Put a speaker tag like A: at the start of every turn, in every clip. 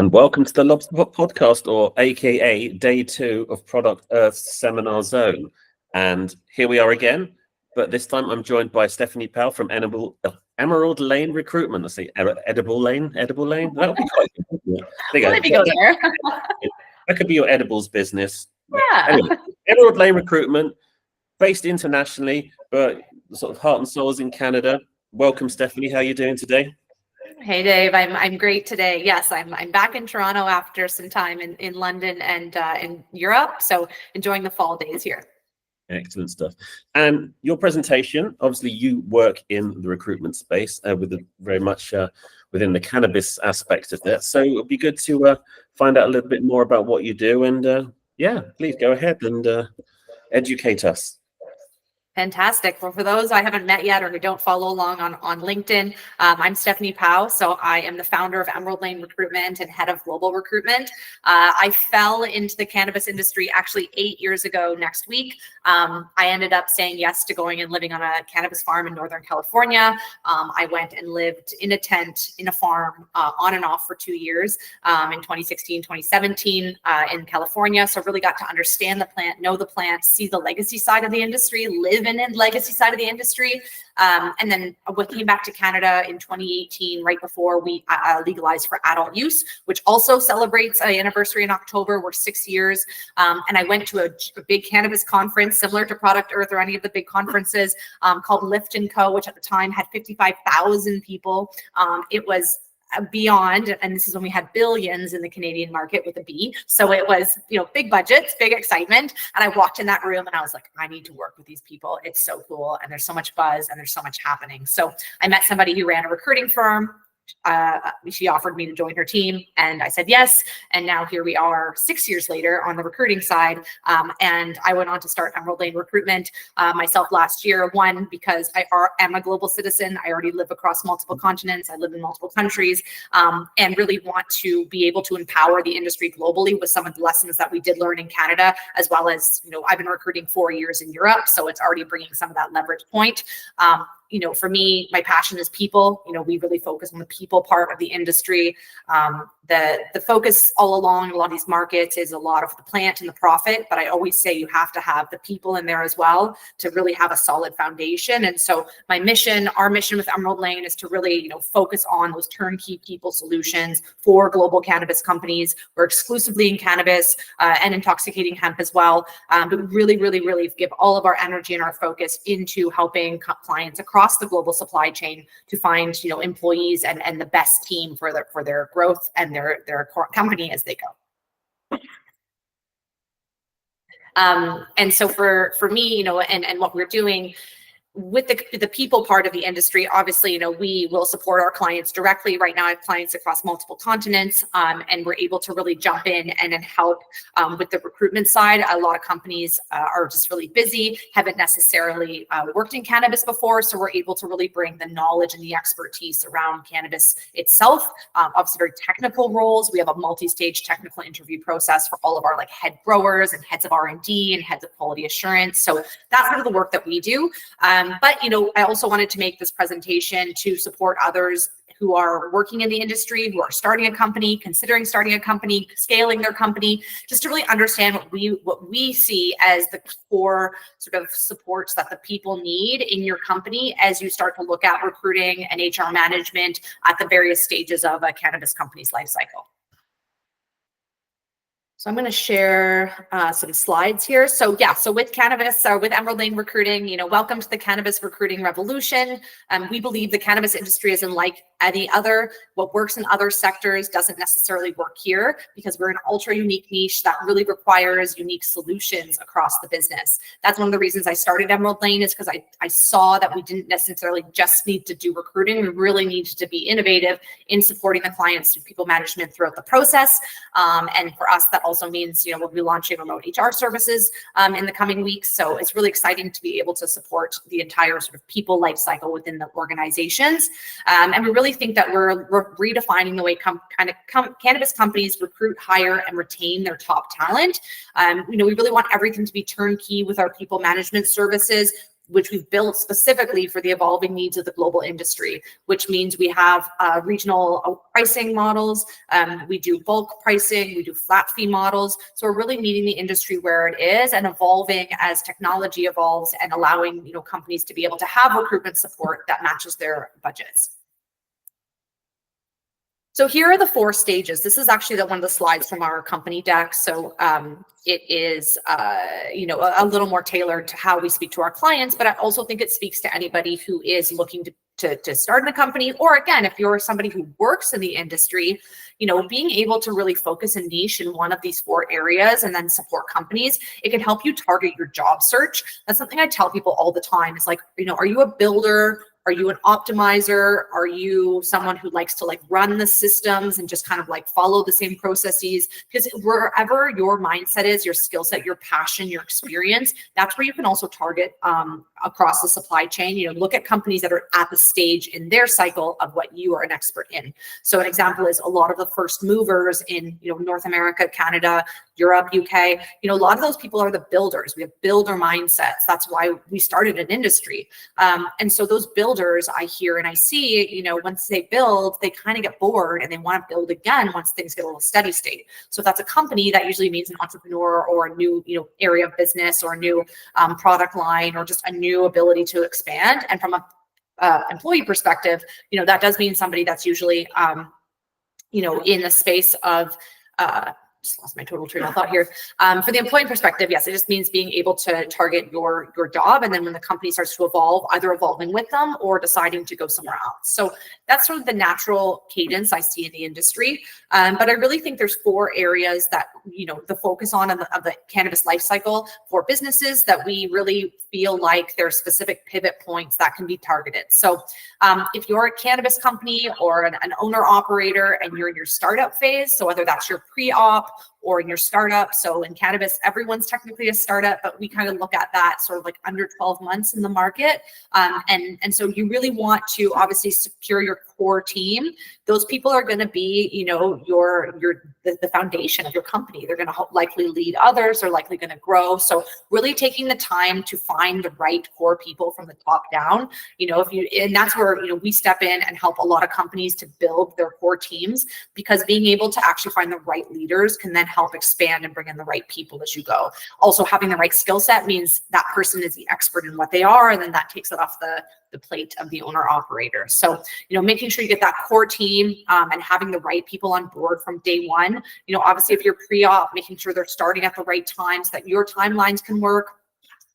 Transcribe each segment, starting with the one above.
A: And welcome to the Lobster Pot Podcast, or AKA Day 2 of Product Earth's Seminar Zone. And here we are again, but this time I'm joined by Stephanie Powell from Emerald Lane Recruitment. I see Edible Lane. That would be quite good. Yeah. There you go.
B: Maybe go there.
A: That could be your edibles business.
B: Yeah.
A: Anyway, Emerald Lane Recruitment, based internationally, but sort of heart and souls in Canada. Welcome, Stephanie. How are you doing today?
B: Hey Dave, I'm great today. Yes, I'm back in Toronto after some time in London and in Europe. So enjoying the fall days here.
A: Excellent stuff. And your presentation, obviously you work in the recruitment space very much within the cannabis aspect of that. So it'd be good to find out a little bit more about what you do. And yeah, please go ahead and educate us.
B: Fantastic. Well, for those I haven't met yet or who don't follow along on LinkedIn, I'm Stephanie Powell. So I am the founder of Emerald Lane Recruitment and head of Global Recruitment. I fell into the cannabis industry actually 8 years ago next week. I ended up saying yes to going and living on a cannabis farm in Northern California. I went and lived in a tent in a farm on and off for 2 years in 2016, 2017 in California. So really got to understand the plant, know the plant, see the legacy side of the industry, live in the legacy side of the industry. And then we came back to Canada in 2018, right before we legalized for adult use, which also celebrates an anniversary in October. We're 6 years. And I went to a big cannabis conference similar to Product Earth or any of the big conferences called Lift & Co., which at the time had 55,000 people. It was beyond, and this is when we had billions in the Canadian market with a B. So it was, big budgets, big excitement. And I walked in that room and I was like, I need to work with these people. It's so cool. And there's so much buzz and there's so much happening. So I met somebody who ran a recruiting firm. She offered me to join her team and I said yes. And now here we are 6 years later on the recruiting side. And I went on to start Emerald Lane Recruitment myself last year. One, because I am a global citizen. I already live across multiple continents. I live in multiple countries and really want to be able to empower the industry globally with some of the lessons that we did learn in Canada, as well as, I've been recruiting 4 years in Europe. So it's already bringing some of that leverage point. For me, my passion is people. We really focus on the people part of the industry. The focus all along a lot of these markets is a lot of the plant and the profit, but I always say you have to have the people in there as well to really have a solid foundation. And so our mission with Emerald Lane is to really, focus on those turnkey people solutions for global cannabis companies. We're exclusively in cannabis and intoxicating hemp as well, but really, really, really give all of our energy and our focus into helping clients across the global supply chain to find, employees and the best team for their growth and their company as they go. And so for me, and what we're doing with the people part of the industry, obviously, we will support our clients directly. Right now, I have clients across multiple continents, and we're able to really jump in and then help with the recruitment side. A lot of companies are just really busy, haven't necessarily worked in cannabis before, so we're able to really bring the knowledge and the expertise around cannabis itself. Obviously, very technical roles. We have a multi-stage technical interview process for all of our head growers and heads of R&D and heads of quality assurance. So that's sort of the work that we do. But, I also wanted to make this presentation to support others who are working in the industry, who are starting a company, considering starting a company, scaling their company, just to really understand what we see as the core sort of supports that the people need in your company as you start to look at recruiting and HR management at the various stages of a cannabis company's life cycle. So I'm going to share some slides here. So with cannabis, with Emerald Lane Recruiting, welcome to the cannabis recruiting revolution. We believe the cannabis industry is unlike any other. What works in other sectors doesn't necessarily work here because we're an ultra unique niche that really requires unique solutions across the business. That's one of the reasons I started Emerald Lane, is because I saw that we didn't necessarily just need to do recruiting. We really needed to be innovative in supporting the clients through people management throughout the process. And for us, that also means, we'll be launching remote HR services in the coming weeks. So it's really exciting to be able to support the entire sort of people life cycle within the organizations. And we really think that we're redefining the way cannabis companies recruit, hire, and retain their top talent. We really want everything to be turnkey with our people management services. which we've built specifically for the evolving needs of the global industry, which means we have regional pricing models. We do bulk pricing, we do flat fee models. So we're really meeting the industry where it is and evolving as technology evolves and allowing, you know, companies to be able to have recruitment support that matches their budgets. So here are the 4 stages. This is actually one of the slides from our company deck. So it is, you know, a little more tailored to how we speak to our clients, but I also think it speaks to anybody who is looking to start in a company, or again, if you're somebody who works in the industry, you know, being able to really focus and niche in one of these 4 areas and then support companies, it can help you target your job search. That's something I tell people all the time. It's like, you know, are you a builder? Are you an optimizer? Are you someone who likes to like run the systems and just kind of like follow the same processes? Because wherever your mindset is, your skill set, your passion, your experience, that's where you can also target across the supply chain. You know, look at companies that are at the stage in their cycle of what you are an expert in. So an example is a lot of the first movers in, you know, North America, Canada, Europe, UK, you know, a lot of those people are the builders. We have builder mindsets. That's why we started an industry. And so those builders I hear and I see, you know, once they build, they kind of get bored and they want to build again once things get a little steady state. So if that's a company, that usually means an entrepreneur or a new, you know, area of business or a new product line or just a new ability to expand. And from a employee perspective, you know, that does mean somebody that's usually, you know, in the space of, just lost my total train of thought here. For the employee perspective, yes, it just means being able to target your job. And then when the company starts to evolve, either evolving with them or deciding to go somewhere else. So that's sort of the natural cadence I see in the industry. But I really think there's 4 areas that, you know, the focus on of the cannabis life cycle for businesses that we really feel like there are specific pivot points that can be targeted. So if you're a cannabis company or an owner operator and you're in your startup phase, so whether that's your pre-op or in your startup. So in cannabis, everyone's technically a startup, but we kind of look at that sort of like under 12 months in the market. And so you really want to obviously secure your core team. Those people are going to be, you know, the foundation of your company. They're going to likely lead others. They're likely going to grow. So really taking the time to find the right core people from the top down, you know, and that's where, you know, we step in and help a lot of companies to build their core teams, because being able to actually find the right leaders can then help expand and bring in the right people as you go. Also, having the right skill set means that person is the expert in what they are, and then that takes it off the plate of the owner operator. So, you know, making sure you get that core team and having the right people on board from day one. You know, obviously if you're pre-op, making sure they're starting at the right time so that your timelines can work,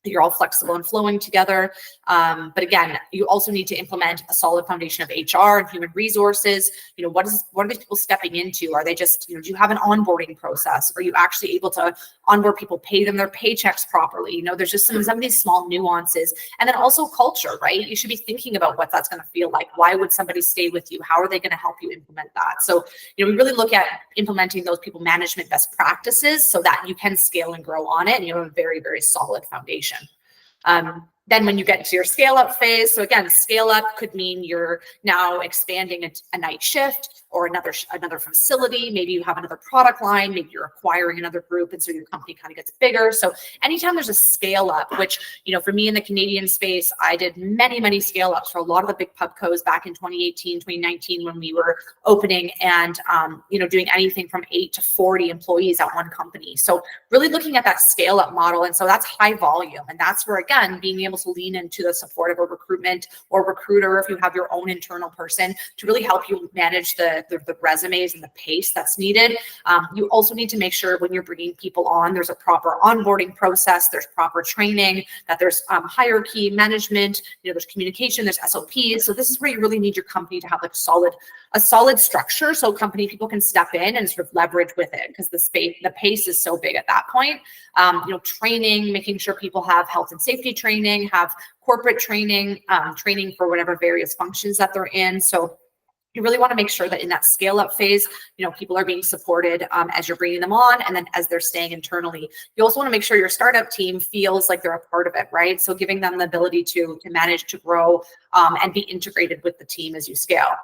B: you're all flexible and flowing together. But again, you also need to implement a solid foundation of HR and human resources. You know, what are these people stepping into? Are they just, you know, do you have an onboarding process? Are you actually able to onboard people, pay them their paychecks properly? You know, there's just some of these small nuances. And then also culture, right? You should be thinking about what that's going to feel like. Why would somebody stay with you? How are they going to help you implement that? So, you know, we really look at implementing those people management best practices so that you can scale and grow on it, and you have a very, very solid foundation. Then when you get into your scale up phase, so again, scale up could mean you're now expanding a night shift or another facility. Maybe you have another product line, maybe you're acquiring another group, and so your company kind of gets bigger. So anytime there's a scale up, which, you know, for me in the Canadian space, I did many scale ups for a lot of the big pubcos back in 2018, 2019, when we were opening and, you know, doing anything from 8 to 40 employees at one company. So really looking at that scale up model. And so that's high volume. And that's where, again, being able to lean into the support of a recruitment or recruiter, if you have your own internal person, to really help you manage the resumes and the pace that's needed. You also need to make sure when you're bringing people on, there's a proper onboarding process, there's proper training, that there's hierarchy, management, you know, there's communication, there's SOPs. So this is where you really need your company to have like a solid structure, so company people can step in and sort of leverage with it, because the pace is so big at that point. You know, training, making sure people have health and safety training, have corporate training, training for whatever various functions that they're in. So you really want to make sure that in that scale up phase, you know, people are being supported as you're bringing them on, and then as they're staying internally. You also want to make sure your startup team feels like they're a part of it, right? So giving them the ability to manage, to grow, and be integrated with the team as you scale.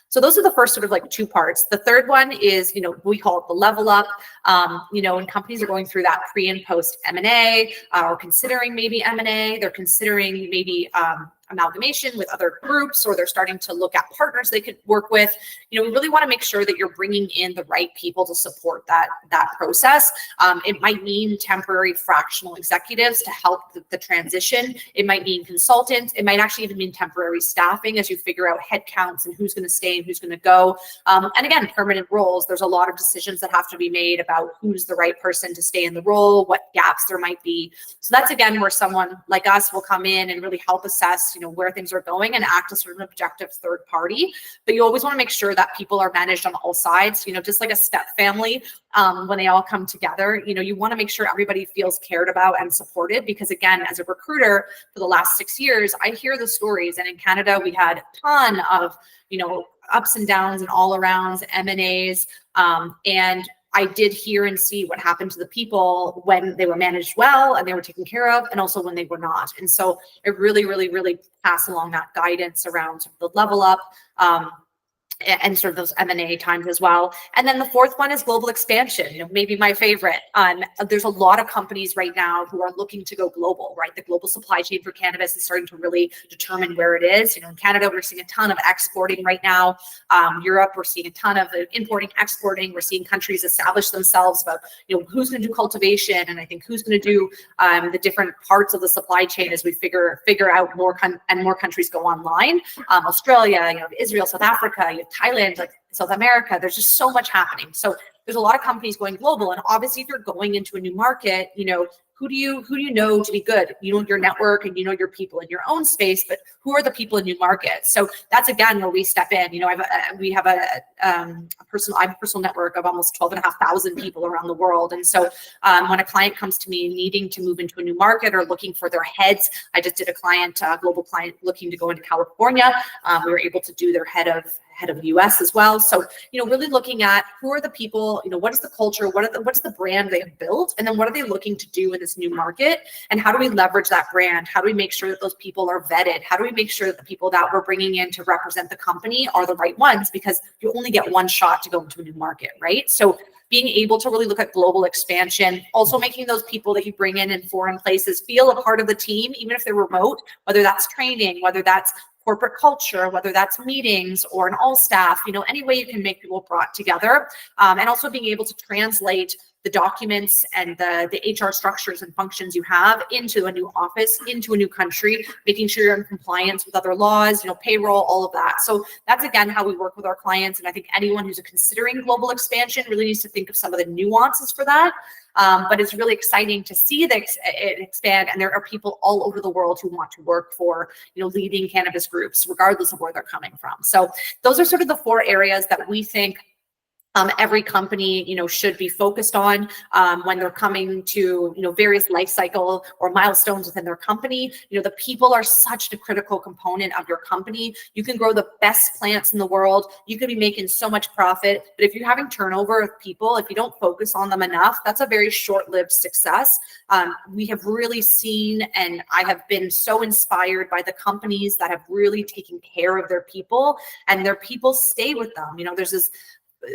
B: So those are the first sort of like two parts. The third one is, we call it the level up. When companies are going through that pre and post M&A, or considering maybe M&A, they're considering maybe amalgamation with other groups, or they're starting to look at partners they could work with. We really want to make sure that you're bringing in the right people to support that process. It might mean temporary fractional executives to help the transition. It might mean consultants. It might actually even mean temporary staffing as you figure out headcounts and who's going to stay and who's going to go. And again, permanent roles. There's a lot of decisions that have to be made about who's the right person to stay in the role, what gaps there might be. So that's again where someone like us will come in and really help assess where things are going and act as sort of an objective third party. But you always want to make sure that people are managed on all sides, just like a step family. When they all come together, you want to make sure everybody feels cared about and supported, because again, as a recruiter for the last 6 years, I hear the stories. And in Canada, we had a ton of, ups and downs and all arounds, M&As. And I did hear and see what happened to the people when they were managed well and they were taken care of, and also when they were not. And so it really, really, really passed along that guidance around sort of the level up, and sort of those M&A times as well. And then the fourth one is global expansion, maybe my favorite. There's a lot of companies right now who are looking to go global, right? The global supply chain for cannabis is starting to really determine where it is. In Canada, we're seeing a ton of exporting right now. Europe, we're seeing a ton of importing, exporting. We're seeing countries establish themselves about, who's going to do cultivation, and I think who's going to do the different parts of the supply chain as we figure out more countries go online. Australia, Israel, South Africa, Thailand, like South America. There's just so much happening. So there's a lot of companies going global, and obviously if you're going into a new market, who do you know to be good? Your network and your people in your own space, but who are the people in new markets? So that's again where we step in. We have a personal network of almost 12,500 people around the world. And so when a client comes to me needing to move into a new market or looking for their heads, I just did a global client looking to go into California. We were able to do their head of US as well. So, really looking at who are the people, what is the culture, what's the brand they have built, and then what are they looking to do in this new market, and how do we leverage that brand? How do we make sure that those people are vetted? How do we make sure that the people that we're bringing in to represent the company are the right ones? Because you only get one shot to go into a new market, right? So being able to really look at global expansion, also making those people that you bring in foreign places feel a part of the team, even if they're remote, whether that's training, whether that's corporate culture, whether that's meetings or an all staff, any way you can make people brought together, and also being able to translate the documents and the HR structures and functions you have into a new office, into a new country, making sure you're in compliance with other laws, payroll, all of that. So that's again how we work with our clients. And I think anyone who's considering global expansion really needs to think of some of the nuances for that. But it's really exciting to see it expand, and there are people all over the world who want to work for, leading cannabis groups, regardless of where they're coming from. So those are sort of the four areas that we think every company, should be focused on when they're coming to, various life cycle or milestones within their company. The people are such a critical component of your company. You can grow the best plants in the world. You could be making so much profit, but if you're having turnover of people, if you don't focus on them enough, that's a very short-lived success. We have really seen, and I have been so inspired by the companies that have really taken care of their people, and their people stay with them. There's this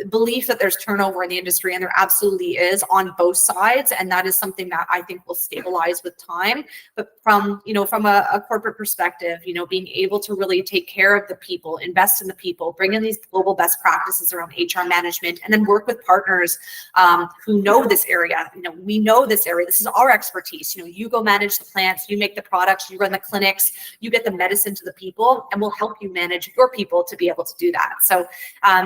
B: belief that there's turnover in the industry, and there absolutely is on both sides, and that is something that I think will stabilize with time. But from a corporate perspective, being able to really take care of the people, invest in the people, bring in these global best practices around HR management, and then work with partners who know this area. We know this area. This is our expertise. You go manage the plants, you make the products, you run the clinics, you get the medicine to the people, and we'll help you manage your people to be able to do that. So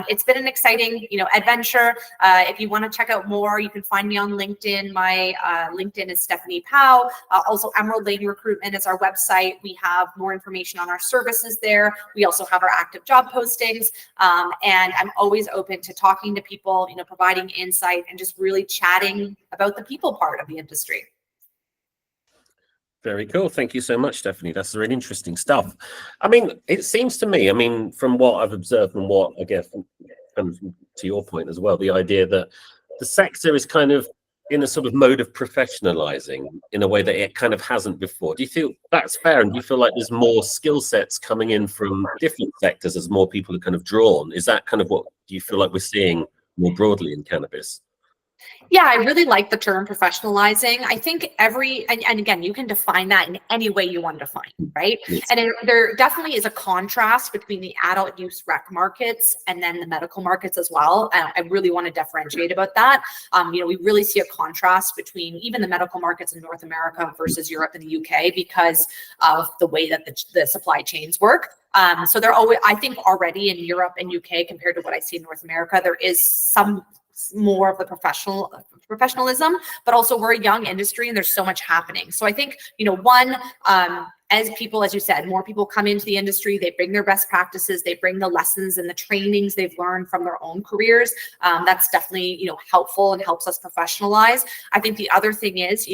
B: it's been an exciting adventure. If you want to check out more, you can find me on LinkedIn. My LinkedIn is Stephanie Powell. Also, Emerald Lane Recruitment is our website. We have more information on our services there. We also have our active job postings. And I'm always open to talking to people, providing insight and just really chatting about the people part of the industry.
A: Very cool. Thank you so much, Stephanie. That's really interesting stuff. I mean, it seems to me, from what I've observed and what I guess, and to your point as well, the idea that the sector is kind of in a sort of mode of professionalizing in a way that it kind of hasn't before. Do you feel that's fair? And do you feel like there's more skill sets coming in from different sectors as more people are kind of drawn? Is that kind of what do you feel like we're seeing more broadly in cannabis?
B: Yeah, I really like the term professionalizing. I think and again, you can define that in any way you want to define, right?
A: Yes.
B: And there definitely is a contrast between the adult use rec markets and then the medical markets as well. I really want to differentiate about that. We really see a contrast between even the medical markets in North America versus Europe and the UK because of the way that the supply chains work. So they're always, I think already in Europe and UK compared to what I see in North America, there is some more of the professionalism, but also we're a young industry and there's so much happening. So I think, as people, as you said, more people come into the industry, they bring their best practices, they bring the lessons and the trainings they've learned from their own careers. That's definitely, helpful and helps us professionalize. I think the other thing is,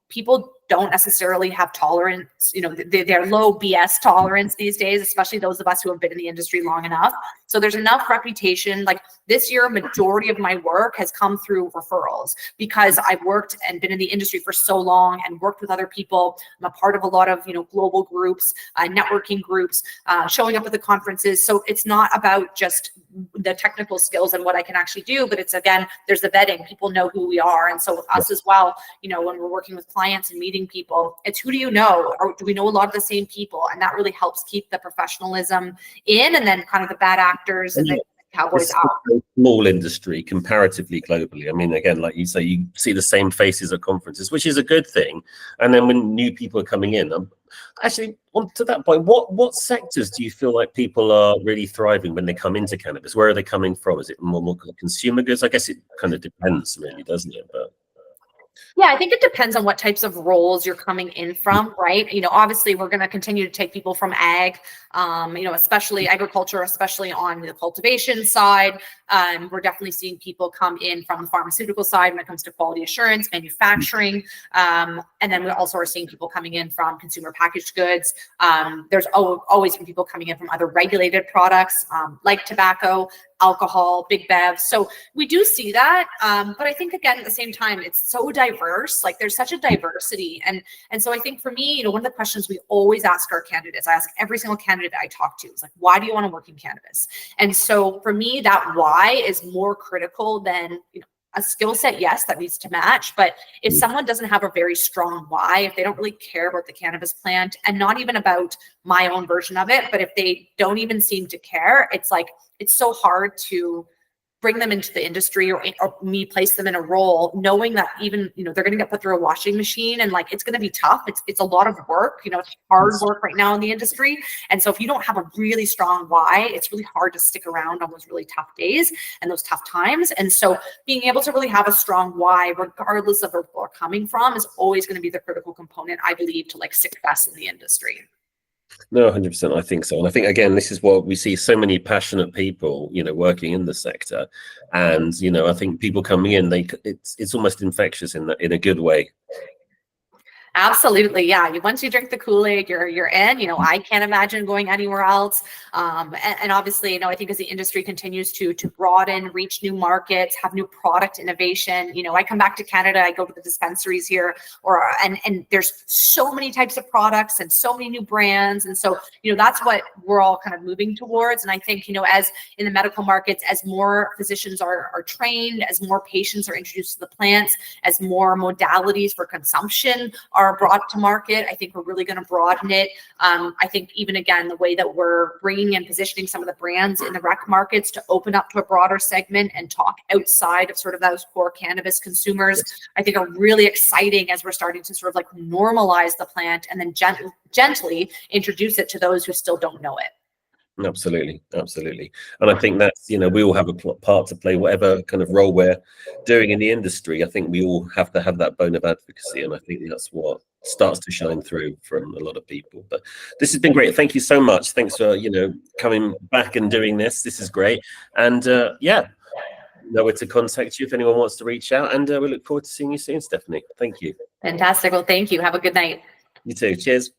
B: people don't necessarily have tolerance, they're low BS tolerance these days, especially those of us who have been in the industry long enough. So there's enough reputation. Like this year, majority of my work has come through referrals because I've worked and been in the industry for so long and worked with other people. I'm a part of a lot of, global groups, networking groups, showing up at the conferences. So it's not about just the technical skills and what I can actually do, but it's, again, there's the vetting. People know who we are. And so with us as well, when we're working with clients and meeting people, it's who do you know? Or do we know a lot of the same people? And that really helps keep the professionalism in, and then kind of the bad actors and the cowboys out.
A: A small industry comparatively globally. I mean, again, like you say, you see the same faces at conferences, which is a good thing. And then when new people are coming in, actually, on to that point, what sectors do you feel like people are really thriving when they come into cannabis? Where are they coming from? Is it more consumer goods? I guess it kind of depends, really, doesn't it? But
B: yeah, I think it depends on what types of roles you're coming in from, right? Obviously we're going to continue to take people from ag, especially agriculture, especially on the cultivation side. We're definitely seeing people come in from the pharmaceutical side when it comes to quality assurance, manufacturing. And then we also are seeing people coming in from consumer packaged goods. There's always been people coming in from other regulated products, like tobacco, alcohol, big bev. So we do see that. But I think, again, at the same time, it's so diverse. Like there's such a diversity. And so I think for me, one of the questions we always ask our candidates, I ask every single candidate I talk to, is like, why do you want to work in cannabis? And so for me, that why is more critical than, a skill set, yes, that needs to match. But if someone doesn't have a very strong why, if they don't really care about the cannabis plant and not even about my own version of it, but if they don't even seem to care, it's like, it's so hard to bring them into the industry or me place them in a role, knowing that even, they're going to get put through a washing machine and like, it's going to be tough. It's a lot of work, it's hard work right now in the industry. And so if you don't have a really strong why, it's really hard to stick around on those really tough days and those tough times. And so being able to really have a strong why, regardless of where people are coming from, is always going to be the critical component, I believe, to like success in the industry.
A: No, 100%. I think so. And I think, again, this is what we see so many passionate people, working in the sector. And, I think people coming in, it's almost infectious in a good way.
B: Absolutely. Yeah. Once you drink the Kool-Aid, you're in, I can't imagine going anywhere else. And obviously, I think as the industry continues to broaden, reach new markets, have new product innovation, I come back to Canada, I go to the dispensaries here, and there's so many types of products and so many new brands. And so, that's what we're all kind of moving towards. And I think, as in the medical markets, as more physicians are trained, as more patients are introduced to the plants, as more modalities for consumption are brought to market, I think we're really going to broaden it. I think even, again, the way that we're bringing and positioning some of the brands in the rec markets to open up to a broader segment and talk outside of sort of those core cannabis consumers, I think are really exciting as we're starting to sort of like normalize the plant and then gently introduce it to those who still don't know it.
A: Absolutely. And I think that's, we all have a part to play, whatever kind of role we're doing in the industry. I think we all have to have that bone of advocacy. And I think that's what starts to shine through from a lot of people. But this has been great. Thank you so much. Thanks for, coming back and doing this. This is great. And know where to contact you if anyone wants to reach out. And we look forward to seeing you soon, Stephanie. Thank you.
B: Fantastic. Well, thank you. Have a good night.
A: You too. Cheers.